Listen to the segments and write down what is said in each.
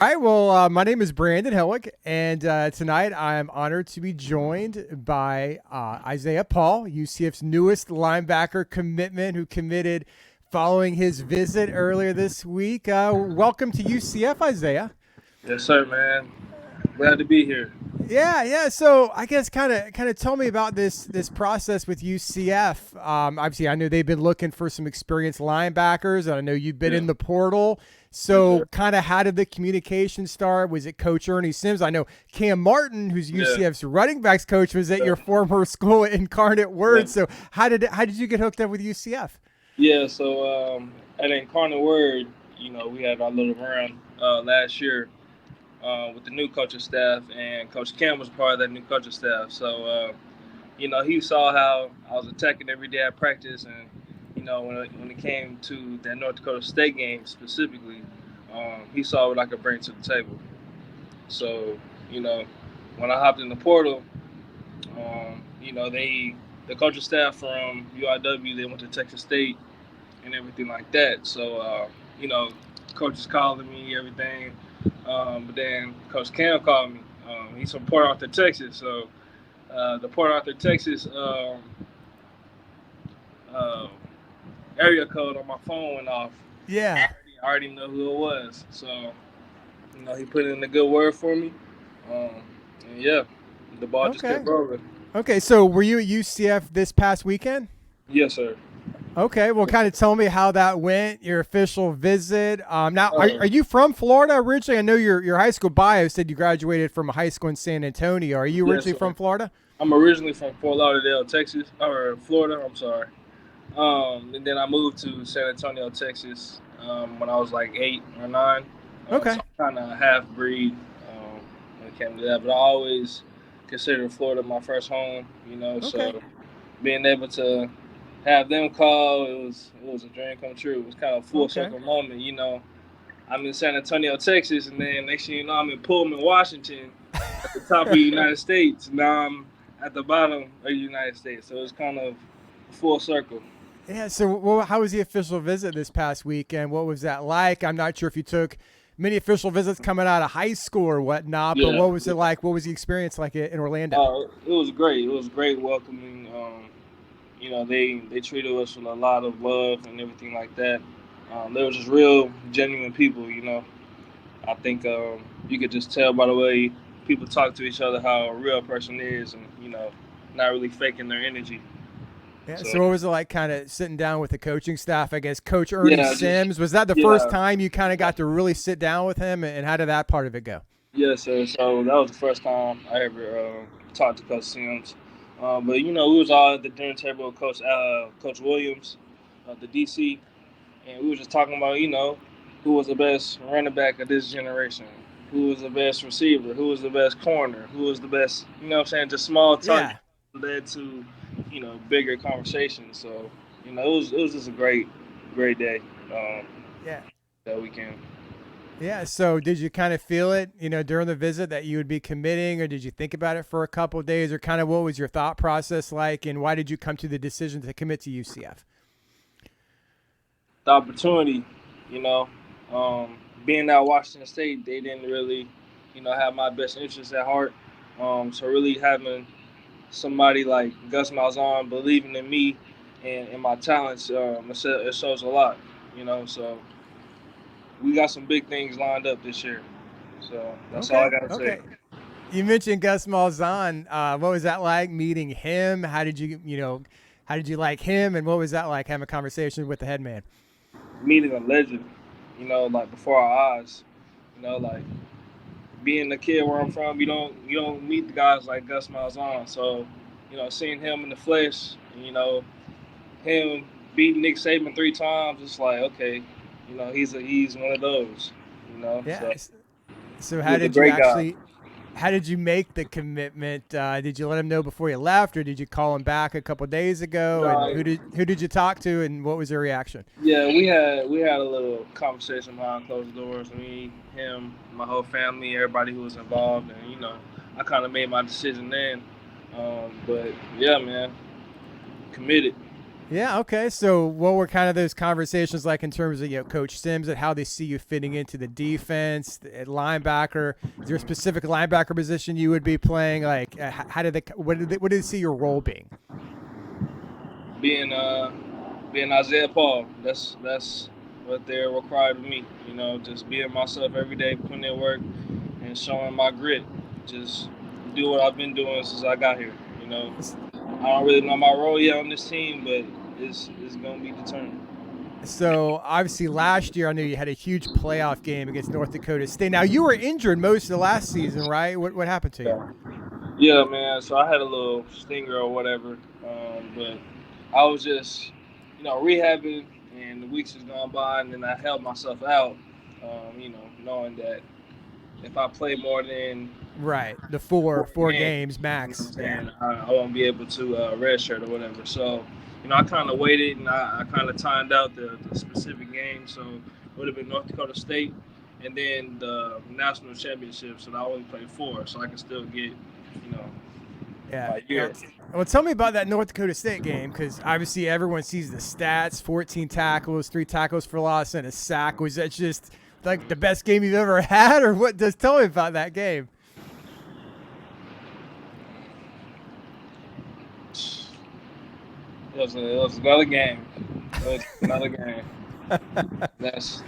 All right. Well, my name is Brandon Hellick, and tonight I'm honored to be joined by Isaiah Paul, UCF's newest linebacker commitment, who committed following his visit earlier this week. Welcome to UCF, Isaiah. Yes, sir, man. Glad to be here. Yeah. So I guess kind of tell me about this process with UCF. Obviously, I know they've been looking for some experienced linebackers, and I know you've been Yeah. in the portal. Yes, So, sir. kind of, how did the communication start? Was it Coach Ernie Sims? I know Cam Martin, who's Yeah. UCF's running backs coach, was at Yeah. your former school, Incarnate Yeah. Word. So, how did you get hooked up with UCF? Yeah, so at Incarnate Word, we had our little run last year with the new coaching staff, and Coach Cam was part of that new coaching staff. So, he saw how I was attacking every day at practice, and when it came to that North Dakota State game specifically, he saw what I could bring to the table. So, you know, when I hopped in the portal, the coaching staff from UIW, they went to Texas State and everything like that. So, you know, coaches calling me everything. But then Coach Cam called me. He's from Port Arthur, Texas. So the Port Arthur, Texas uh, area code on my phone went off. Yeah. I already know who it was. So, he put in a good word for me. Um, and yeah, the ball just kept Okay. rolling. Okay. So, were you at UCF this past weekend? Yes, sir. Okay, well, kind of tell me how that went, your official visit. Now, are Uh, you from Florida originally? I know your high school bio said you graduated from a high school in San Antonio. Are you yes, originally sir. from Florida? I'm originally from Fort Lauderdale, Texas, or Florida. I'm sorry. And then I moved to San Antonio, Texas, when I was like 8 or 9. So Okay. I'm kind of half breed when it came to that. But I always considered Florida my first home. Okay. So being able to have them call, it was a dream come true. It was kind of a full Okay. circle moment. I'm in San Antonio, Texas, and then next thing you know, I'm in Pullman, Washington, at the top of the United States. Now I'm at the bottom of the United States. So it's kind of a full circle. Yeah. So, well, how was the official visit this past weekend? What was that like? I'm not sure if you took many official visits coming out of high school or whatnot, but Yeah, what was it yeah. like? What was the experience like in Orlando? It was great. It was great welcoming. They treated us with a lot of love and everything like that. They were just real, genuine people. I think you could just tell by the way people talk to each other how a real person is, and not really faking their energy. Yeah. So So, what was it like, kind of sitting down with the coaching staff? I guess Coach Ernie yeah, just Sims, was that the first yeah, time you kind of got to really sit down with him, and how did that part of it go? yeah, sir. So that was the first time I ever talked to Coach Sims. But we was all at the dinner table with Coach Williams, the DC, and we were just talking about who was the best running back of this generation, who was the best receiver, who was the best corner, who was the best. What I'm saying, just small talk Yeah. led to bigger conversations. So it was just a great day Yeah. that weekend. Yeah. So did you kind of feel it, during the visit that you would be committing, or did you think about it for a couple of days, or kind of what was your thought process like, and why did you come to the decision to commit to UCF? The opportunity, you know, being at Washington State, they didn't really have my best interests at heart. So really having somebody like Gus Malzahn believing in me and my talents, it shows a lot. So we got some big things lined up this year. So that's all I Okay. gotta say. Okay. You mentioned Gus Malzahn. What was that like meeting him? How did you like him, and what was that like having a conversation with the head man? Meeting a legend, like before our eyes. Like being the kid where I'm from, you don't meet the guys like Gus Malzahn. So, seeing him in the flesh, him beating Nick Saban 3 times, it's like okay, he's one of those. So Yeah. So he was a great guy. how did you make the commitment? Did you let him know before you left, or did you call him back a couple of days ago? And Uh, who did you talk to, and what was their reaction? yeah, we had a little conversation behind closed doors. Me, him, my whole family, everybody who was involved, and I kind of made my decision then. But yeah, man, committed. Yeah. Okay. So, what were kind of those conversations like in terms of Coach Sims and how they see you fitting into the defense at linebacker? Is there a specific linebacker position you would be playing? Like, how did they? What did they see your role being? Being being Isaiah Paul, that's what they're required of me. Just being myself every day, putting in work, and showing my grit. Just do what I've been doing since I got here. I don't really know my role yet on this team, but it's gonna be determined. So obviously last year I knew you had a huge playoff game against North Dakota State. Now you were injured most of the last season, right? What happened to you? Yeah. Yeah, man. So I had a little stinger or whatever, but I was just, rehabbing, and the weeks has gone by, and then I held myself out, knowing that if I play more than Right, the four games, games max. Yeah, I won't be able to redshirt or whatever. So, I kind of waited, and I kind of timed out the specific game. So it would have been North Dakota State, and then the national championship. So I only played 4, so I can still get, yeah. my year. Well, tell me about that North Dakota State game because obviously everyone sees the stats: 14 tackles, 3 tackles for loss, and a sack. Was that just like the best game you've ever had, or what? Just tell me about that game. It was another game. It was another game. That's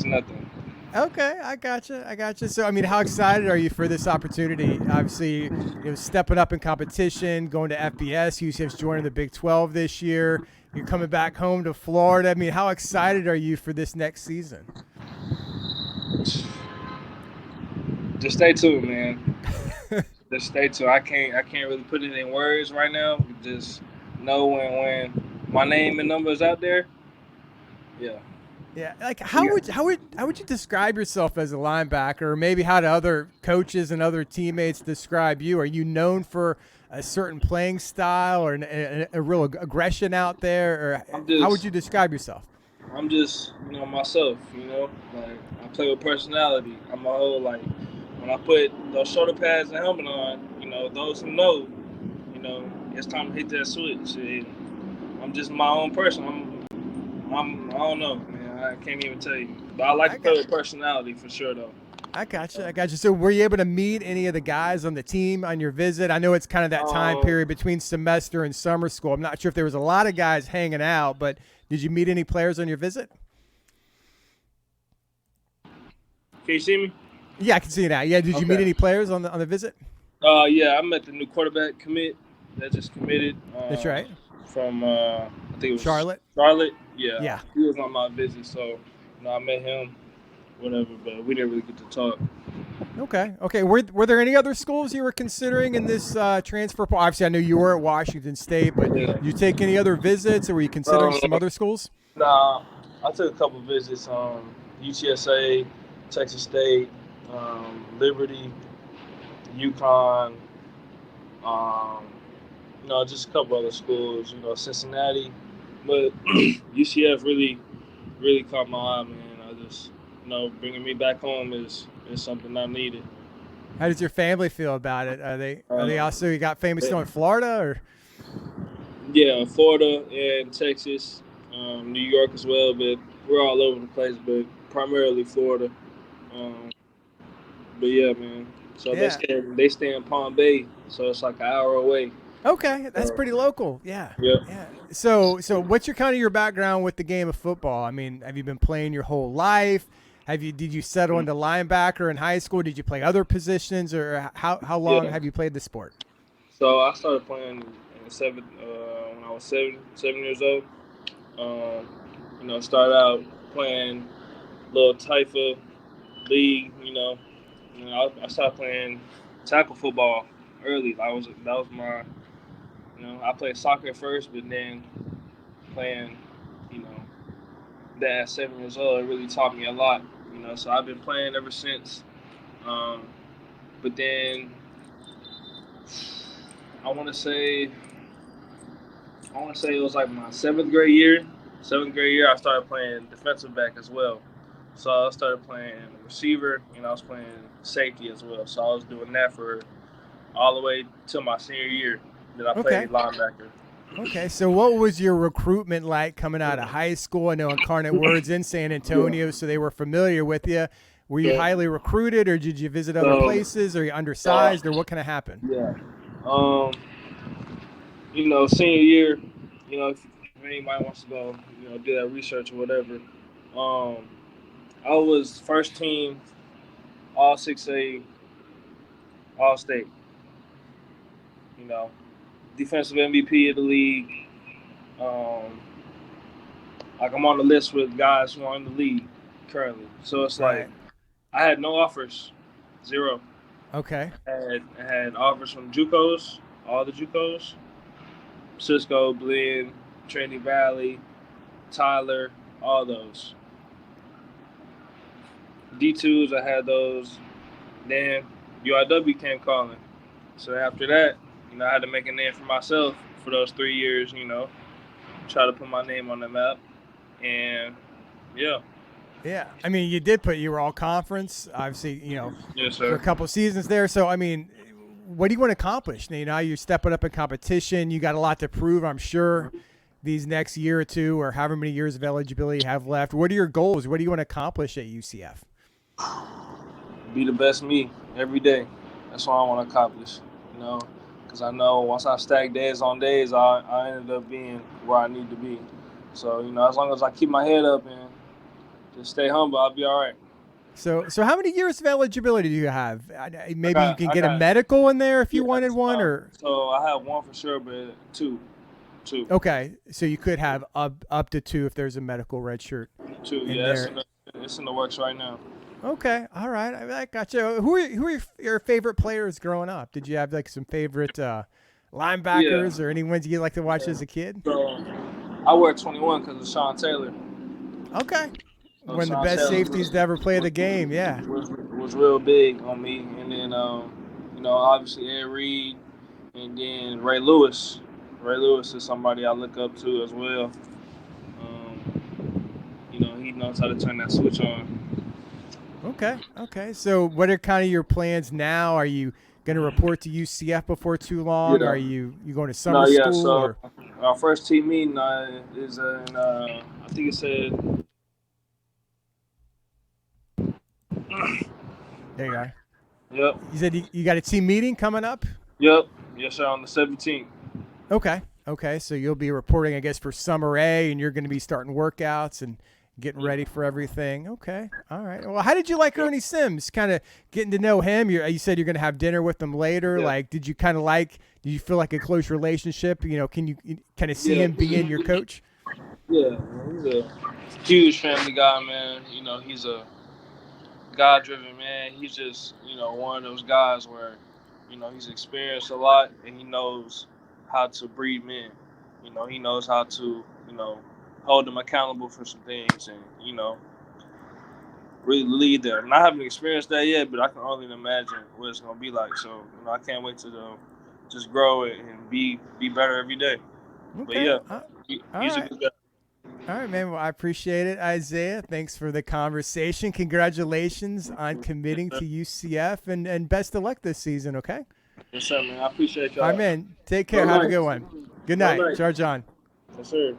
nothing. Okay, I gotcha. I gotcha. So, I mean, how excited are you for this opportunity? Obviously, stepping up in competition, going to FBS. UCF's joining the Big 12 this year. You're coming back home to Florida. I mean, how excited are you for this next season? Just stay tuned, man. Just stay tuned. I can't really put it in words right now. Just know when my name and number is out there. Yeah. Yeah, like how would you describe yourself as a linebacker, or maybe how do other coaches and other teammates describe you? Are you known for a certain playing style or a real aggression out there, or how would you describe yourself? I'm just myself. Like I play with personality. I'm a whole like when I put those shoulder pads and helmet on. Those who know, it's time to hit that switch. And I'm just my own person. I don't know, man. I can't even tell you. But I like to play with personality for sure, though. I got you. I got you. So, were you able to meet any of the guys on the team on your visit? I know it's kind of that time period between semester and summer school. I'm not sure if there was a lot of guys hanging out, but did you meet any players on your visit? Can you see me? Yeah, I can see that. Yeah, did you meet any players on the visit? Yeah, I met the new quarterback commit that just committed. That's right. From I think it was Charlotte. Charlotte. Yeah. Yeah. He was on my visit, so I met him. Whatever, but we didn't really get to talk. Okay. Okay. Were there any other schools you were considering in this transfer? Obviously, I knew you were at Washington State, but Yeah. did you take any other visits, or were you considering some other schools? Nah, I took a couple visits. UTSA, Texas State, Liberty, UConn. Just a couple other schools. Cincinnati, but UCF really caught my eye, man. I just bringing me back home is something I needed. How does your family feel about it? Are they also you got family still in Florida or? Yeah, Florida and Texas, New York as well, but we're all over the place, but primarily Florida. But yeah, man. So Yeah. they stay in Palm Bay, so it's like an hour away. Okay, that's pretty local. Yeah. Yeah. Yeah. So what's your kind of your background with the game of football? I mean, have you been playing your whole life? Did you settle into linebacker in high school? Did you play other positions, or how long have you played the sport? So I started playing when I was 7 years old. Started out playing little Taifa league. I started playing tackle football early. That was my. I played soccer at first, but then playing, that at 7 years old, it really taught me a lot. So I've been playing ever since. But then I want to say it was like my seventh grade year. Seventh grade year, I started playing defensive back as well. So I started playing receiver, and I was playing safety as well. So I was doing that for all the way till my senior year. Then I played linebacker. Okay, so what was your recruitment like coming out of high school? I know Incarnate Word's in San Antonio, so they were familiar with you. Were you Yeah. highly recruited, or did you visit other So, places? Or you uh, undersized, or what kind of happened? yeah. Um, senior year, if anybody wants to go, do that research or whatever. Um, I was first team All 6A, All State. You know, defensive MVP of the league. Um, like I'm on the list with guys who are in the league currently. So it's like Right. I had no offers, zero. Okay. I had offers from JUCOs, all the JUCOs, Cisco, Blinn, Trinity Valley, Tyler, all those. D2s, I had those. Then UIW came calling. So after that, I had to make a name for myself for those 3 years, try to put my name on the map. And yeah. Yeah. I mean, you were all conference, obviously, Yes, for a sir. couple seasons there. So, I mean, what do you want to accomplish? Now you're stepping up in competition. You got a lot to prove, I'm sure, these next year or two, or however many years of eligibility you have left. What are your goals? What do you want to accomplish at UCF? Be the best me every day. That's what I want to accomplish, because I know once I stack days on days, I ended up being where I need to be. So, as long as I keep my head up and just stay humble, I'll be all right. So how many years of eligibility do you have? Maybe you can I get a got, medical in there if yeah. you wanted one, or So I have one for sure, but two. okay. So you could have up to two if there's a medical red shirt Two, in yeah, there. it's in the works right now. Okay, all right, I got you. Who are your favorite players growing up? Did you have like some favorite Yeah. linebackers or any ones you like to watch as a kid? So I wear 21 because of Sean Taylor. Okay, So one of the Sean best Taylor safeties to ever play the game. Yeah. was real big on me, and then obviously Ed Reed, and then Ray Lewis. Ray Lewis is somebody I look up to as well. He knows how to turn that switch on. Okay. So what are kind of your plans now? Are you going to report to UCF before too long? Are Yeah. you going to No, summer yeah. school So or? our first team meeting is in I think it said. There you are. Yep. You said you got a team meeting coming up? Yep. Yes, sir. On the 17th. Okay. So you'll be reporting, I guess, for Summer A, and you're going to be starting workouts and getting ready for everything. Okay. All right. Well, how did you like Yep. Ernie Sims? Kind of getting to know him. You said you're going to have dinner with him later. Yeah. Like, did you feel like a close relationship? Can you kind of see Yeah. him being your coach? Yeah. He's a huge family guy, man. He's a God-driven man. He's just, one of those guys where, he's experienced a lot and he knows how to breed men. He knows how to, hold them accountable for some things and, really lead them. And I haven't experienced that yet, but I can only imagine what it's gonna be like. So, I can't wait to just grow it and be better every day. But Okay. yeah, All he's a right. good guy. All right, man. Well, I appreciate it, Isaiah. Thanks for the conversation. Congratulations on committing to UCF, and best of luck this season, okay? Yes, sir, man. I appreciate All right, y'all. man. Take Go care. Have a good nice. one. Good Go night. nice. Charge on. Yes, sir.